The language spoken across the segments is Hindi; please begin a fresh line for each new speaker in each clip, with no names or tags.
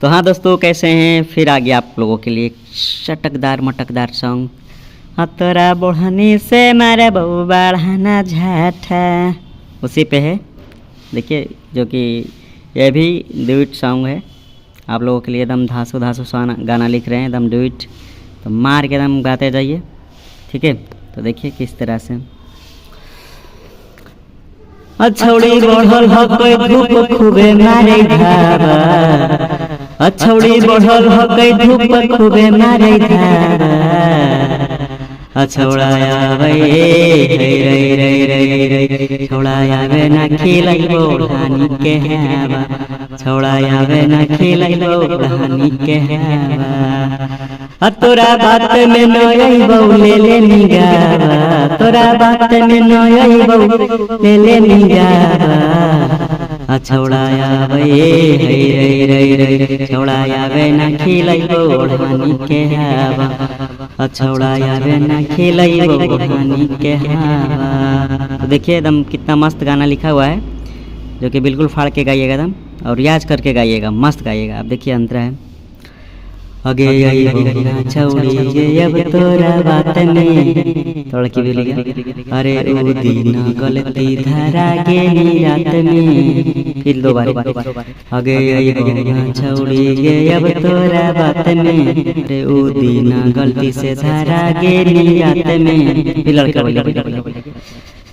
तो हाँ दोस्तों, कैसे हैं? फिर आ गया आप लोगों के लिए एक चटकदार मटकदार सॉन्ग। हाँ तोरा बढ़नी से मारे बहू बढ़ाना झाठा, उसी पे है। देखिए, जो कि यह भी ड्यूट सॉन्ग है आप लोगों के लिए। एकदम धांसू धांसू गाना लिख रहे हैं, एकदम ड्यूट। तो मार के एकदम गाते जाइए, ठीक है। तो देखिए किस तरह से। अछौड़ी बढ़ल हकै धूप खूबे मारे धावा, अछौड़ी बढ़ल हकै धूप खूबे मारे धावा, अछौड़ा आवे रे रे रे रे, छौड़ा आवे ना खिलाइबो ओढ़ानी के हवा, छौड़ा आवे ना खिलाइबो ओढ़ानी के हवा। तोरा बात में न अइबौ ले ले निगावा, तोरा बात में न अइबौ ले ले निगावा, छौड़ा आवे रे रे रे, छौड़ा आवे ना खिलाइबो ओढ़ानी के हवा, छौड़ा आवे ना खिलाइबो ओढ़ानी के हवा। तो देखिए एकदम कितना मस्त गाना लिखा हुआ है, जो कि बिल्कुल फाड़ के गाइएगा एकदम, और रियाज करके गाइएगा, मस्त गाइएगा। आप देखिए अंतरा है। अगे अइबो छौड़ी गे अब तोरा बात में, थोड़ा की बोलिएगा। अरे ओ दिन गलती धरा गे नी रात में, फिर दो बार। अगे अइबो छौड़ी गे अब तोरा बात में, अरे ओ दिन गलती से धरा गे नी रात में, फिर लड़का बोलिए।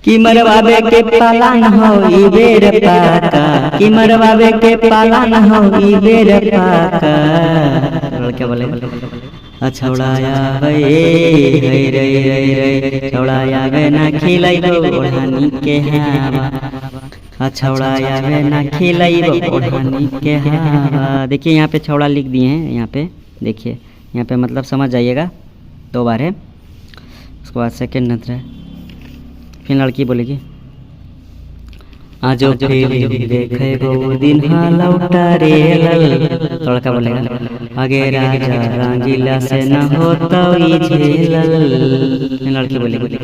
कि मरवावे के पालान हो ई बेर पाका, कि मरवावे के पालान हो ई बेर पाका, लड़के बोले। छौड़ा आवे रे रे रे, छौड़ा आवे ना खिलाइबो ओढ़ानी के हवा, छौड़ा आवे ना खिलाइबो ओढ़ानी के हवा। देखिए यहाँ पे छौड़ा लिख दिए हैं, यहाँ पे देखिए, यहाँ पे मतलब समझ जाइएगा। दो बार है, उसके बाद सेकेंड नंतर है, फिर लड़की बोलेगी। आजो फिर देखे वो दिन लौटा रे लल, लड़का बोलेगा। आगे राजा रंगीला से न हो तो ई झेलल, लड़की बोलेगी।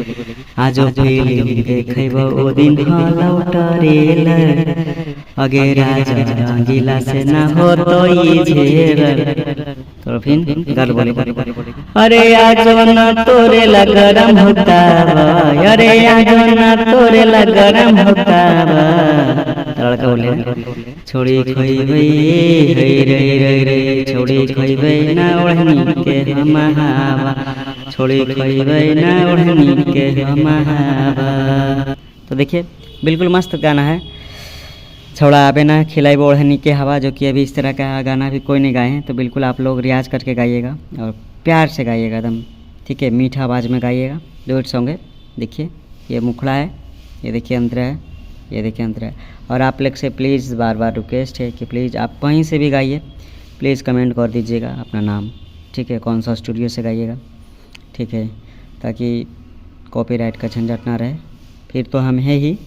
आजो फिर देखे वो दिन लौटा रे लल, आगे राजा रंगीला से न हो तो ई झेलल। तो फिर गल बोलेगा। अरे आजो न तोरे लगरम होता, अरे आजो न तोरे लगरम होता, लड़का बोले। छोड़ी खइबै रे रे रे रे, छोड़ी खइबै ना ओढ़नी के हम हवा, छोड़ी खइबै ना ओढ़नी के हम हवा। तो देखिए बिल्कुल मस्त गाना है, छौड़ा आवे ना खिलाइबो ओढ़नी के हवा, जो कि अभी इस तरह का गाना भी कोई नहीं गाए हैं। तो बिल्कुल आप लोग रियाज करके गाइएगा और प्यार से गाइएगा एकदम, ठीक है। मीठा आवाज़ में गाइएगा, ड्यूट सॉन्ग है। देखिए ये मुखड़ा है, ये देखिए अंतरा है, ये देखिए अंतरा है। और आप लोग से प्लीज़ बार बार रिक्वेस्ट है कि प्लीज़ आप कहीं से भी गाइए, प्लीज़ कमेंट कर दीजिएगा अपना नाम, ठीक है, कौन सा स्टूडियो से गाइएगा, ठीक है, ताकि कॉपीराइट का झंझट ना रहे। फिर तो हम है ही।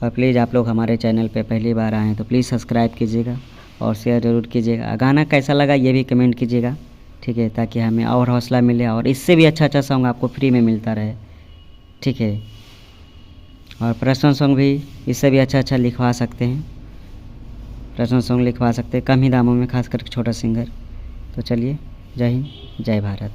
और प्लीज़ आप लोग हमारे चैनल पे पहली बार आए हैं तो प्लीज़ सब्सक्राइब कीजिएगा और शेयर ज़रूर कीजिएगा। गाना कैसा लगा ये भी कमेंट कीजिएगा, ठीक है, ताकि हमें और हौसला मिले और इससे भी अच्छा अच्छा सॉन्ग आपको फ्री में मिलता रहे, ठीक है। और पर्सनल सॉन्ग भी इससे भी अच्छा लिखवा सकते हैं, पर्सनल सॉन्ग लिखवा सकते हैं कम ही दामों में, खास करके छोटा सिंगर। तो चलिए, जय हिंद, जय भारत।